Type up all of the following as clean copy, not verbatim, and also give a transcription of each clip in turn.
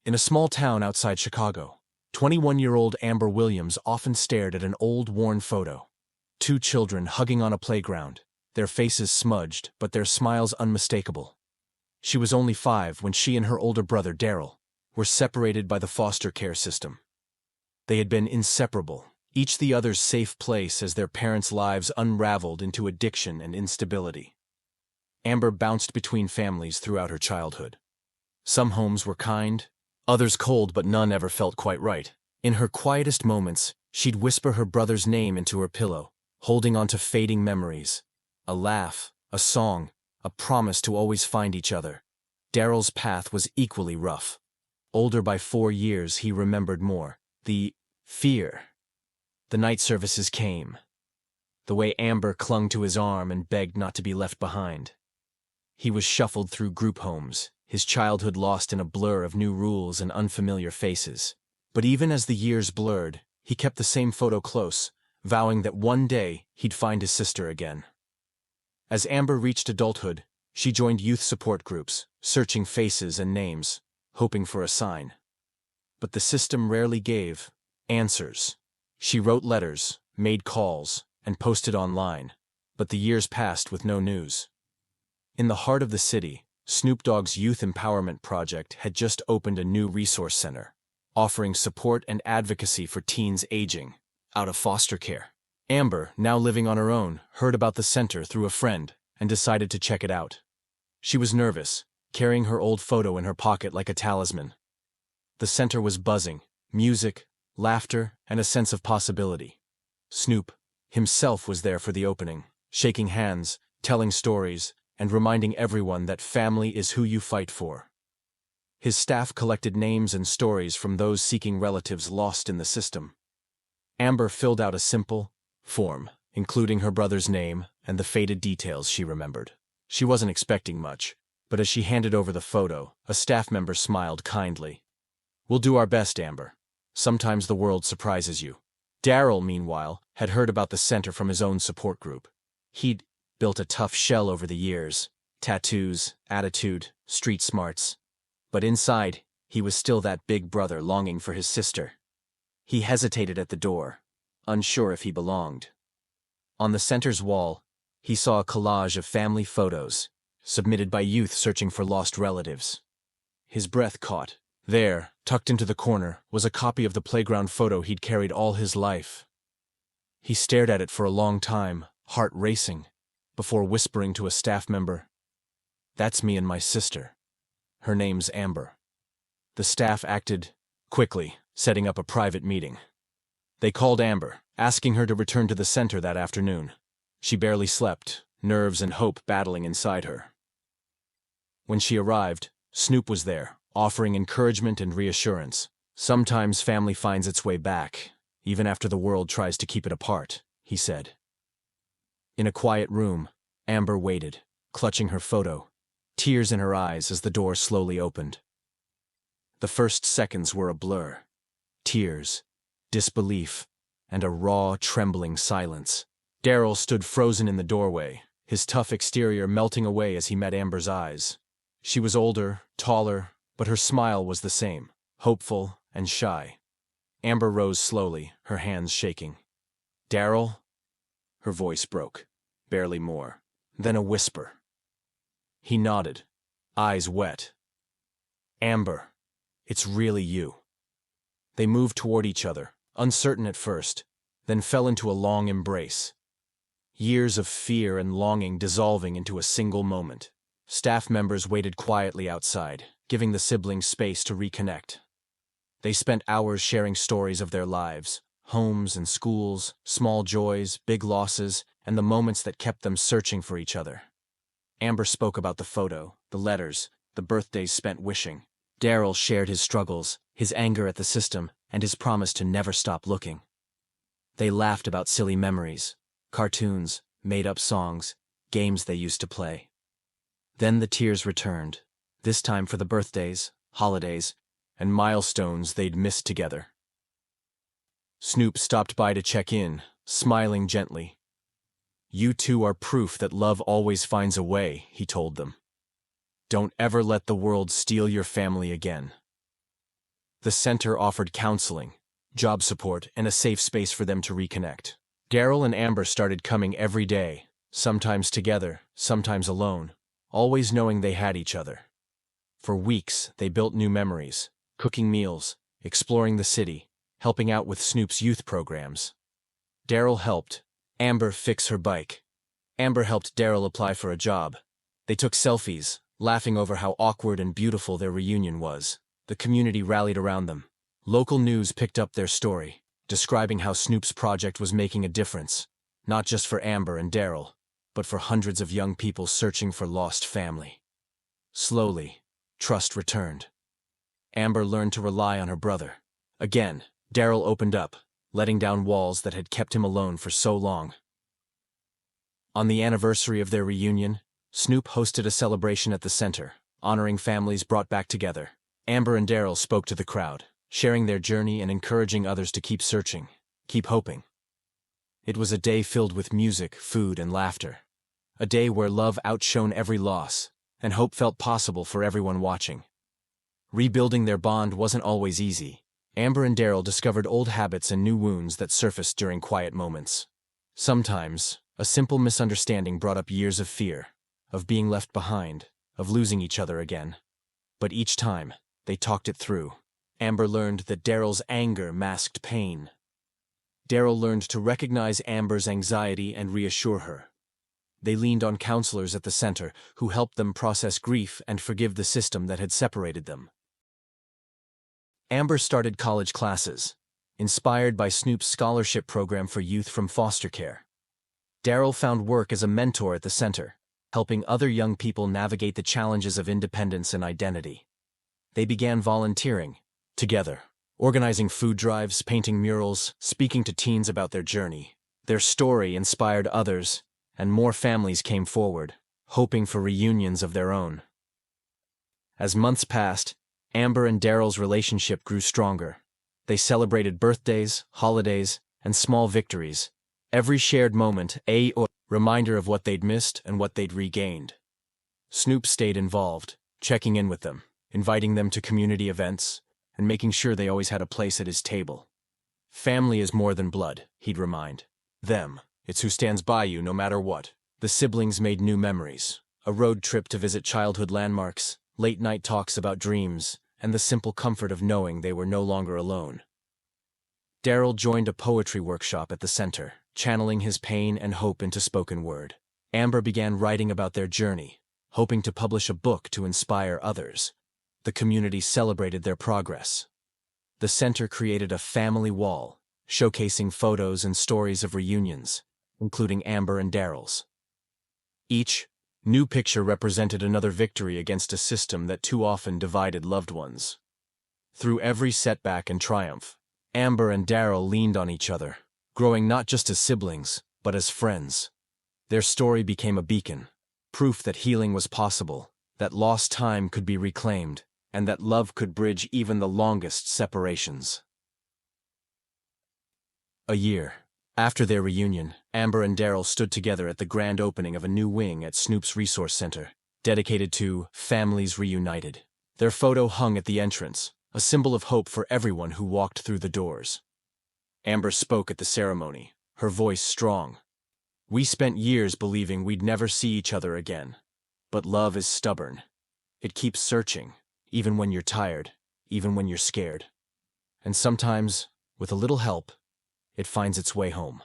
In a small town outside Chicago, 21-year-old Amber Williams often stared at an old, worn photo. Two children hugging on a playground, their faces smudged, but their smiles unmistakable. She was only 5 when she and her older brother, Daryl, were separated by the foster care system. They had been inseparable, each the other's safe place as their parents' lives unraveled into addiction and instability. Amber bounced between families throughout her childhood. Some homes were kind, others cold, but none ever felt quite right. In her quietest moments, she'd whisper her brother's name into her pillow, holding on to fading memories. A laugh, a song, a promise to always find each other. Daryl's path was equally rough. Older by 4 years, he remembered more. The fear. The night services came. The way Amber clung to his arm and begged not to be left behind. He was shuffled through group homes, his childhood lost in a blur of new rules and unfamiliar faces. But even as the years blurred, he kept the same photo close, vowing that one day he'd find his sister again. As Amber reached adulthood, she joined youth support groups, searching faces and names, hoping for a sign. But the system rarely gave answers. She wrote letters, made calls, and posted online, but the years passed with no news. In the heart of the city, Snoop Dogg's Youth Empowerment Project had just opened a new resource center, offering support and advocacy for teens aging out of foster care. Amber, now living on her own, heard about the center through a friend and decided to check it out. She was nervous, carrying her old photo in her pocket like a talisman. The center was buzzing, music, laughter, and a sense of possibility. Snoop himself was there for the opening, shaking hands, telling stories, and reminding everyone that family is who you fight for. His staff collected names and stories from those seeking relatives lost in the system. Amber filled out a simple form, including her brother's name and the faded details she remembered. She wasn't expecting much, but as she handed over the photo, a staff member smiled kindly. "We'll do our best, Amber. Sometimes the world surprises you." Daryl, meanwhile, had heard about the center from his own support group. He'd built a tough shell over the years, tattoos, attitude, street smarts. But inside, he was still that big brother longing for his sister. He hesitated at the door, unsure if he belonged. On the center's wall, he saw a collage of family photos, submitted by youth searching for lost relatives. His breath caught. There, tucked into the corner, was a copy of the playground photo he'd carried all his life. He stared at it for a long time, heart racing, before whispering to a staff member, "That's me and my sister. Her name's Amber." The staff acted quickly, setting up a private meeting. They called Amber, asking her to return to the center that afternoon. She barely slept, nerves and hope battling inside her. When she arrived, Snoop was there, offering encouragement and reassurance. "Sometimes family finds its way back, even after the world tries to keep it apart," he said. In a quiet room, Amber waited, clutching her photo, tears in her eyes as the door slowly opened. The first seconds were a blur. Tears, disbelief, and a raw, trembling silence. Daryl stood frozen in the doorway, his tough exterior melting away as he met Amber's eyes. She was older, taller, but her smile was the same, hopeful and shy. Amber rose slowly, her hands shaking. "Daryl?" Her voice broke, barely more, then a whisper. He nodded, eyes wet. "Amber, it's really you." They moved toward each other, uncertain at first, then fell into a long embrace. Years of fear and longing dissolving into a single moment. Staff members waited quietly outside, giving the siblings space to reconnect. They spent hours sharing stories of their lives, homes and schools, small joys, big losses, and the moments that kept them searching for each other. Amber spoke about the photo, the letters, the birthdays spent wishing. Daryl shared his struggles, his anger at the system, and his promise to never stop looking. They laughed about silly memories, cartoons, made-up songs, games they used to play. Then the tears returned, this time for the birthdays, holidays, and milestones they'd missed together. Snoop stopped by to check in, smiling gently. "You two are proof that love always finds a way," he told them. "Don't ever let the world steal your family again." The center offered counseling, job support, and a safe space for them to reconnect. Daryl and Amber started coming every day, sometimes together, sometimes alone, always knowing they had each other. For weeks, they built new memories, cooking meals, exploring the city, helping out with Snoop's youth programs. Daryl helped Amber fix her bike. Amber helped Daryl apply for a job. They took selfies, laughing over how awkward and beautiful their reunion was. The community rallied around them. Local news picked up their story, describing how Snoop's project was making a difference, not just for Amber and Daryl, but for hundreds of young people searching for lost family. Slowly, trust returned. Amber learned to rely on her brother. Again, Daryl opened up, letting down walls that had kept him alone for so long. On the anniversary of their reunion, Snoop hosted a celebration at the center, honoring families brought back together. Amber and Daryl spoke to the crowd, sharing their journey and encouraging others to keep searching, keep hoping. It was a day filled with music, food, and laughter. A day where love outshone every loss, and hope felt possible for everyone watching. Rebuilding their bond wasn't always easy. Amber and Daryl discovered old habits and new wounds that surfaced during quiet moments. Sometimes, a simple misunderstanding brought up years of fear, of being left behind, of losing each other again. But each time, they talked it through. Amber learned that Daryl's anger masked pain. Daryl learned to recognize Amber's anxiety and reassure her. They leaned on counselors at the center who helped them process grief and forgive the system that had separated them. Amber started college classes, inspired by Snoop's scholarship program for youth from foster care. Daryl found work as a mentor at the center, helping other young people navigate the challenges of independence and identity. They began volunteering, together, organizing food drives, painting murals, speaking to teens about their journey. Their story inspired others, and more families came forward, hoping for reunions of their own. As months passed, Amber and Daryl's relationship grew stronger. They celebrated birthdays, holidays, and small victories, every shared moment a reminder of what they'd missed and what they'd regained. Snoop stayed involved, checking in with them, inviting them to community events, and making sure they always had a place at his table. Family is more than blood, he'd remind them. It's who stands by you no matter what. The siblings made new memories, a road trip to visit childhood landmarks, late-night talks about dreams, and the simple comfort of knowing they were no longer alone. Daryl joined a poetry workshop at the center, channeling his pain and hope into spoken word. Amber began writing about their journey, hoping to publish a book to inspire others. The community celebrated their progress. The center created a family wall, showcasing photos and stories of reunions, including Amber and Daryl's. Each new picture represented another victory against a system that too often divided loved ones. Through every setback and triumph, Amber and Daryl leaned on each other, growing not just as siblings, but as friends. Their story became a beacon, proof that healing was possible, that lost time could be reclaimed, and that love could bridge even the longest separations. A year after their reunion, Amber and Daryl stood together at the grand opening of a new wing at Snoop's Resource Center, dedicated to Families Reunited. Their photo hung at the entrance, a symbol of hope for everyone who walked through the doors. Amber spoke at the ceremony, her voice strong. "We spent years believing we'd never see each other again. But love is stubborn. It keeps searching, even when you're tired, even when you're scared. And sometimes, with a little help, it finds its way home."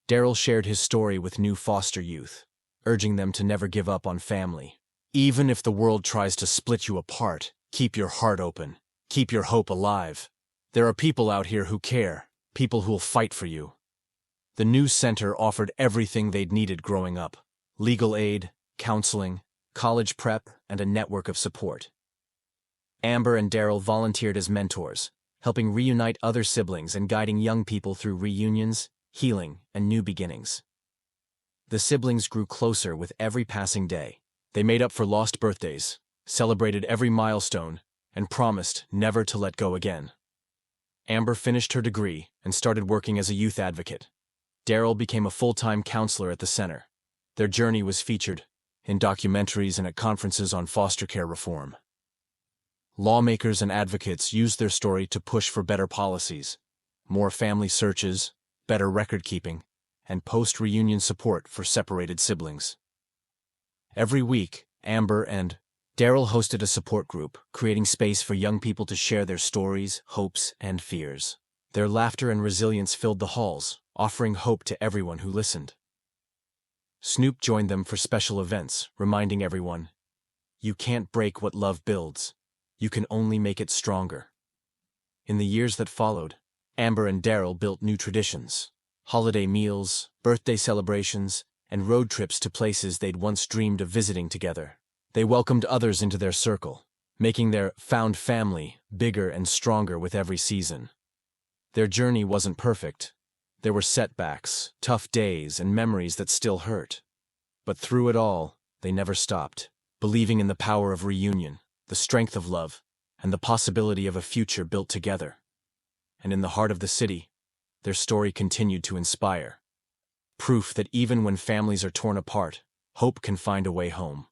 Daryl shared his story with new foster youth, urging them to never give up on family. "Even if the world tries to split you apart, keep your heart open. Keep your hope alive. There are people out here who care, people who'll fight for you." The new center offered everything they'd needed growing up: legal aid, counseling, college prep, and a network of support. Amber and Daryl volunteered as mentors, helping reunite other siblings and guiding young people through reunions, healing, and new beginnings. The siblings grew closer with every passing day. They made up for lost birthdays, celebrated every milestone, and promised never to let go again. Amber finished her degree and started working as a youth advocate. Daryl became a full-time counselor at the center. Their journey was featured in documentaries and at conferences on foster care reform. Lawmakers and advocates used their story to push for better policies, more family searches, better record-keeping, and post-reunion support for separated siblings. Every week, Amber and Daryl hosted a support group, creating space for young people to share their stories, hopes, and fears. Their laughter and resilience filled the halls, offering hope to everyone who listened. Snoop joined them for special events, reminding everyone, "You can't break what love builds. You can only make it stronger." In the years that followed, Amber and Daryl built new traditions: holiday meals, birthday celebrations, and road trips to places they'd once dreamed of visiting together. They welcomed others into their circle, making their found family bigger and stronger with every season. Their journey wasn't perfect. There were setbacks, tough days, and memories that still hurt. But through it all, they never stopped, believing in the power of reunion, the strength of love, and the possibility of a future built together. And in the heart of the city, their story continued to inspire. Proof that even when families are torn apart, hope can find a way home.